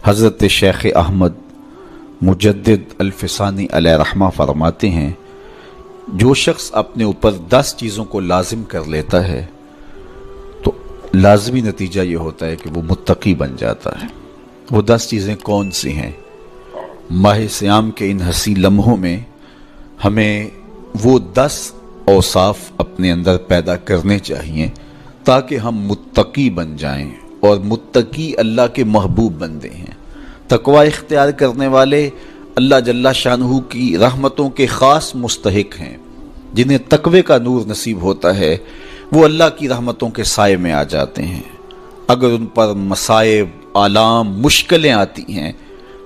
حضرت شیخ احمد مجدد الفسانی علیہ رحمہ فرماتے ہیں، جو شخص اپنے اوپر 10 چیزوں کو لازم کر لیتا ہے تو لازمی نتیجہ یہ ہوتا ہے کہ وہ متقی بن جاتا ہے۔ وہ 10 چیزیں کون سی ہیں؟ ماہ صیام کے ان حسین لمحوں میں ہمیں وہ 10 اوصاف اپنے اندر پیدا کرنے چاہیے تاکہ ہم متقی بن جائیں، اور متقی اللہ کے محبوب بندے ہیں۔ تقوی اختیار کرنے والے اللہ جل شانہ کی رحمتوں کے خاص مستحق ہیں۔ جنہیں تقوی کا نور نصیب ہوتا ہے وہ اللہ کی رحمتوں کے سائے میں آ جاتے ہیں۔ اگر ان پر مصائب، آلام، مشکلیں آتی ہیں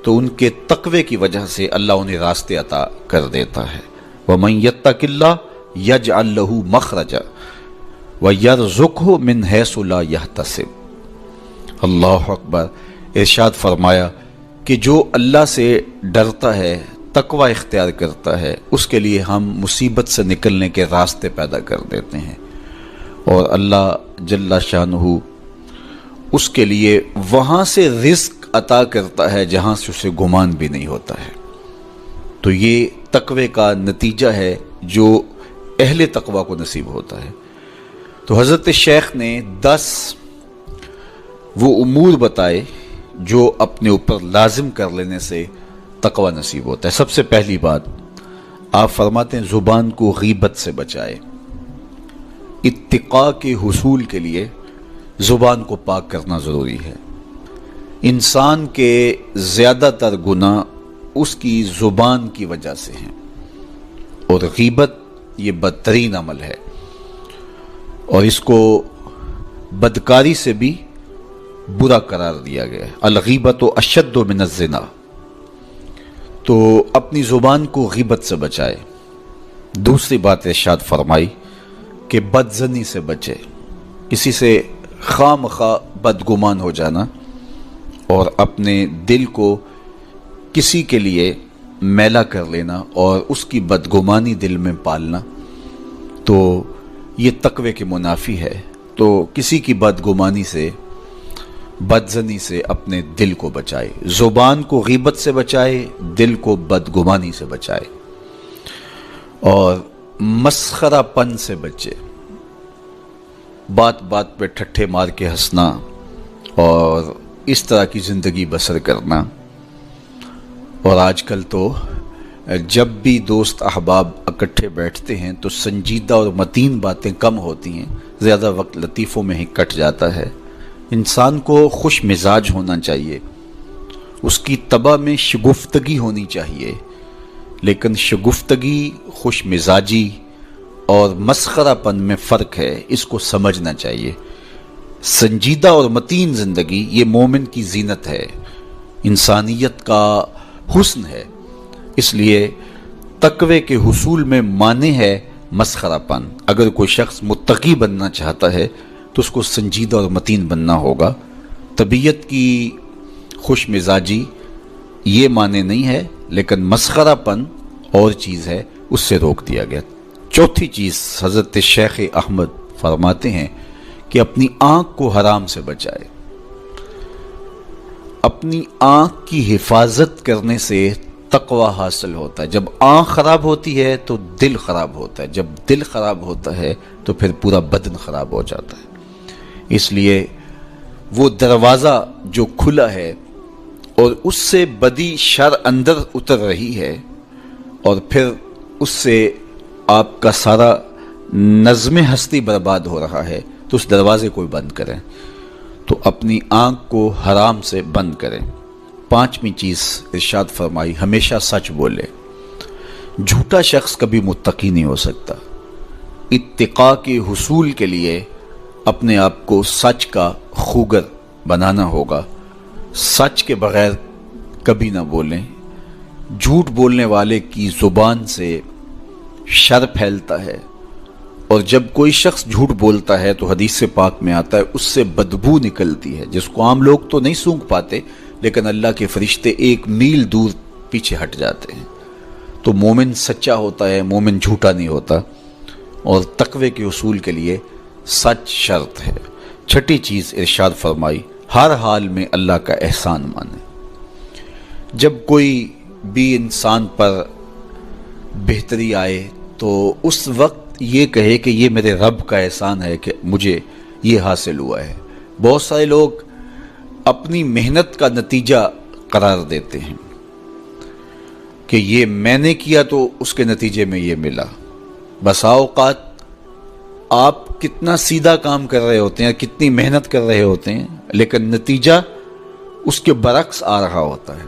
تو ان کے تقوی کی وجہ سے اللہ انہیں راستے عطا کر دیتا ہے۔ وَمَن يَتَّقِ اللَّهَ يَجْعَل لَّهُ مَخْرَجًا وَيَرْزُقْهُ مِنْ حَيْثُ لَا يَحْتَسِبُ۔ اللہ اکبر۔ ارشاد فرمایا کہ جو اللہ سے ڈرتا ہے، تقوی اختیار کرتا ہے، اس کے لیے ہم مصیبت سے نکلنے کے راستے پیدا کر دیتے ہیں، اور اللہ جل شانہ اس کے لیے وہاں سے رزق عطا کرتا ہے جہاں سے اسے گمان بھی نہیں ہوتا ہے۔ تو یہ تقوی کا نتیجہ ہے جو اہل تقوی کو نصیب ہوتا ہے۔ تو حضرت شیخ نے 10 وہ امور بتائے جو اپنے اوپر لازم کر لینے سے تقوی نصیب ہوتا ہے۔ سب سے پہلی بات آپ فرماتے ہیں زبان کو غیبت سے بچائے۔ اتقاء کے حصول کے لیے زبان کو پاک کرنا ضروری ہے۔ انسان کے زیادہ تر گناہ اس کی زبان کی وجہ سے ہیں، اور غیبت یہ بدترین عمل ہے، اور اس کو بدکاری سے بھی برا قرار دیا گیا ہے۔ الغیبت اشد من الزنا۔ تو اپنی زبان کو غیبت سے بچائے۔ دوسری بات ارشاد فرمائی کہ بدظنی سے بچے، کسی سے خواہ مخواہ بدگمان ہو جانا اور اپنے دل کو کسی کے لیے میلا کر لینا اور اس کی بدگمانی دل میں پالنا، تو یہ تقوی کے منافی ہے۔ تو کسی کی بدگمانی سے، بدظنی سے اپنے دل کو بچائے، زبان کو غیبت سے بچائے، دل کو بدگمانی سے بچائے، اور مسخرہ پن سے بچے۔ بات بات پہ ٹھٹھے مار کے ہنسنا اور اس طرح کی زندگی بسر کرنا۔ اور آج کل تو جب بھی دوست احباب اکٹھے بیٹھتے ہیں تو سنجیدہ اور متین باتیں کم ہوتی ہیں، زیادہ وقت لطیفوں میں ہی کٹ جاتا ہے۔ انسان کو خوش مزاج ہونا چاہیے، اس کی طبع میں شگفتگی ہونی چاہیے، لیکن شگفتگی، خوش مزاجی اور مسخرہ پن میں فرق ہے، اس کو سمجھنا چاہیے۔ سنجیدہ اور متین زندگی یہ مومن کی زینت ہے، انسانیت کا حسن ہے۔ اس لیے تقوی کے حصول میں مانع ہے مسخرہ پن۔ اگر کوئی شخص متقی بننا چاہتا ہے تو اس کو سنجیدہ اور متین بننا ہوگا۔ طبیعت کی خوش مزاجی یہ معنی نہیں ہے، لیکن مسخرہ پن اور چیز ہے، اس سے روک دیا گیا۔ چوتھی چیز حضرت شیخ احمد فرماتے ہیں کہ اپنی آنکھ کو حرام سے بچائے۔ اپنی آنکھ کی حفاظت کرنے سے تقوی حاصل ہوتا ہے۔ جب آنکھ خراب ہوتی ہے تو دل خراب ہوتا ہے، جب دل خراب ہوتا ہے تو پھر پورا بدن خراب ہو جاتا ہے۔ اس لیے وہ دروازہ جو کھلا ہے اور اس سے بدی شر اندر اتر رہی ہے، اور پھر اس سے آپ کا سارا نظم ہستی برباد ہو رہا ہے، تو اس دروازے کو بند کریں۔ تو اپنی آنکھ کو حرام سے بند کریں۔ پانچویں چیز ارشاد فرمائی ہمیشہ سچ بولے۔ جھوٹا شخص کبھی متقی نہیں ہو سکتا۔ اتقاء کے حصول کے لیے اپنے آپ کو سچ کا خوگر بنانا ہوگا۔ سچ کے بغیر کبھی نہ بولیں۔ جھوٹ بولنے والے کی زبان سے شر پھیلتا ہے، اور جب کوئی شخص جھوٹ بولتا ہے تو حدیث پاک میں آتا ہے اس سے بدبو نکلتی ہے، جس کو عام لوگ تو نہیں سونگھ پاتے، لیکن اللہ کے فرشتے 1 میل دور پیچھے ہٹ جاتے ہیں۔ تو مومن سچا ہوتا ہے، مومن جھوٹا نہیں ہوتا، اور تقوی کے حصول کے لیے سچ شرط ہے۔ چھٹی چیز ارشاد فرمائی ہر حال میں اللہ کا احسان مانے۔ جب کوئی بھی انسان پر بہتری آئے تو اس وقت یہ کہے کہ یہ میرے رب کا احسان ہے کہ مجھے یہ حاصل ہوا ہے۔ بہت سارے لوگ اپنی محنت کا نتیجہ قرار دیتے ہیں کہ یہ میں نے کیا تو اس کے نتیجے میں یہ ملا۔ بسا اوقات آپ کتنا سیدھا کام کر رہے ہوتے ہیں، کتنی محنت کر رہے ہوتے ہیں، لیکن نتیجہ اس کے برعکس آ رہا ہوتا ہے۔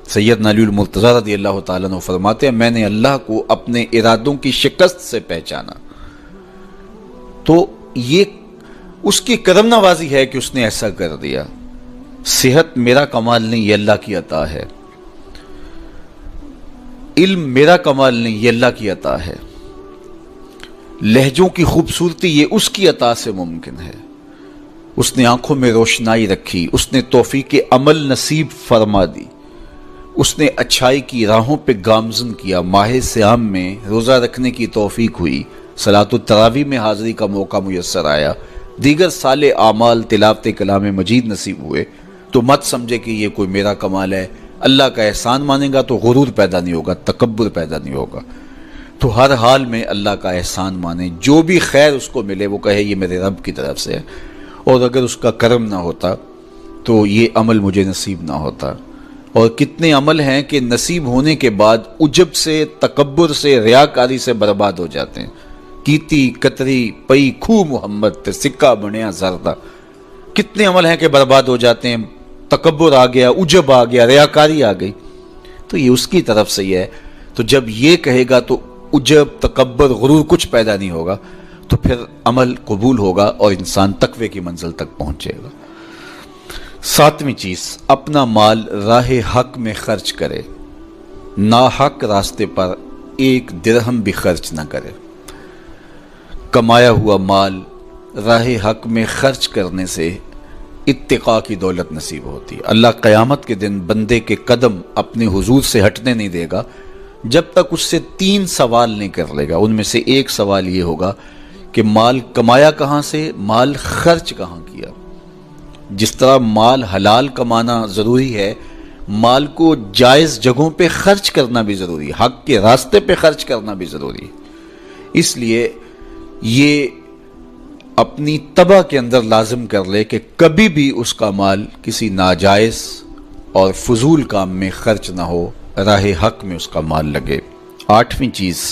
سیدنا علی المرتضیٰ رضی اللہ تعالیٰ عنہ فرماتے ہیں، میں نے اللہ کو اپنے ارادوں کی شکست سے پہچانا، تو یہ اس کی کرم نوازی ہے کہ اس نے ایسا کر دیا۔ صحت میرا کمال نہیں، یہ اللہ کی عطا ہے۔ علم میرا کمال نہیں، یہ اللہ کی عطا ہے۔ لہجوں کی خوبصورتی یہ اس کی عطا سے ممکن ہے۔ اس نے آنکھوں میں روشنائی رکھی، اس نے توفیق عمل نصیب فرما دی، اس نے اچھائی کی راہوں پہ گامزن کیا۔ ماہ صیام میں روزہ رکھنے کی توفیق ہوئی، صلاۃ التراویح میں حاضری کا موقع میسر آیا، دیگر صالح اعمال تلاوت کلام مجید نصیب ہوئے، تو مت سمجھے کہ یہ کوئی میرا کمال ہے۔ اللہ کا احسان مانے گا تو غرور پیدا نہیں ہوگا، تکبر پیدا نہیں ہوگا۔ تو ہر حال میں اللہ کا احسان مانے، جو بھی خیر اس کو ملے وہ کہے یہ میرے رب کی طرف سے ہے، اور اگر اس کا کرم نہ ہوتا تو یہ عمل مجھے نصیب نہ ہوتا۔ اور کتنے عمل ہیں کہ نصیب ہونے کے بعد عجب سے، تکبر سے، ریاکاری سے برباد ہو جاتے ہیں۔ کیتی کتری پئی کھو محمد تے سکہ بنیا زردہ، کتنے عمل ہیں کہ برباد ہو جاتے ہیں، تکبر آ گیا، عجب آ گیا، ریاکاری آ گئی، تو یہ اس کی طرف سے ہی ہے۔ تو جب یہ کہے گا تو عجب، تکبر، غرور کچھ پیدا نہیں ہوگا، تو پھر عمل قبول ہوگا اور انسان تقوی کی منزل تک پہنچے گا۔ ساتویں چیز، اپنا مال راہ حق میں خرچ کرے، ناحق راستے پر ایک درہم بھی خرچ نہ کرے۔ کمایا ہوا مال راہ حق میں خرچ کرنے سے اتقاء کی دولت نصیب ہوتی ہے۔ اللہ قیامت کے دن بندے کے قدم اپنے حضور سے ہٹنے نہیں دے گا جب تک اس سے 3 سوال نہیں کر لے گا۔ ان میں سے ایک سوال یہ ہوگا کہ مال کمایا کہاں سے، مال خرچ کہاں کیا۔ جس طرح مال حلال کمانا ضروری ہے، مال کو جائز جگہوں پہ خرچ کرنا بھی ضروری ہے، حق کے راستے پہ خرچ کرنا بھی ضروری ہے۔ اس لیے یہ اپنی طبع کے اندر لازم کر لے کہ کبھی بھی اس کا مال کسی ناجائز اور فضول کام میں خرچ نہ ہو، راہ حق میں اس کا مال لگے۔ 8ویں چیز،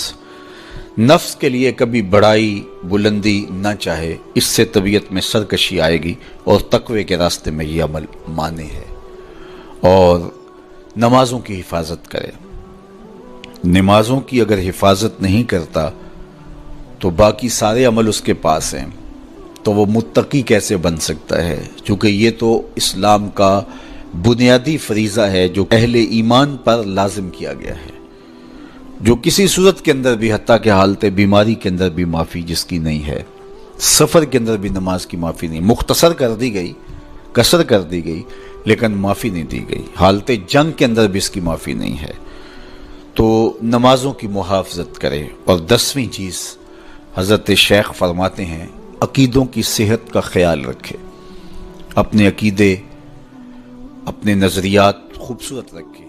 نفس کے لیے کبھی بڑائی بلندی نہ چاہے، اس سے طبیعت میں سرکشی آئے گی اور تقوی کے راستے میں یہ عمل مانے ہے۔ اور نمازوں کی حفاظت کرے۔ نمازوں کی اگر حفاظت نہیں کرتا تو باقی سارے عمل اس کے پاس ہیں، تو وہ متقی کیسے بن سکتا ہے؟ چونکہ یہ تو اسلام کا بنیادی فریضہ ہے جو اہل ایمان پر لازم کیا گیا ہے، جو کسی صورت کے اندر بھی، حتیٰ کہ حالت بیماری کے اندر بھی معافی جس کی نہیں ہے، سفر کے اندر بھی نماز کی معافی نہیں، مختصر کر دی گئی، قصر کر دی گئی، لیکن معافی نہیں دی گئی۔ حالت جنگ کے اندر بھی اس کی معافی نہیں ہے۔ تو نمازوں کی محافظت کرے۔ اور 10ویں چیز، حضرت شیخ فرماتے ہیں عقیدوں کی صحت کا خیال رکھے، اپنے عقیدے، اپنے نظریات خوبصورت رکھے۔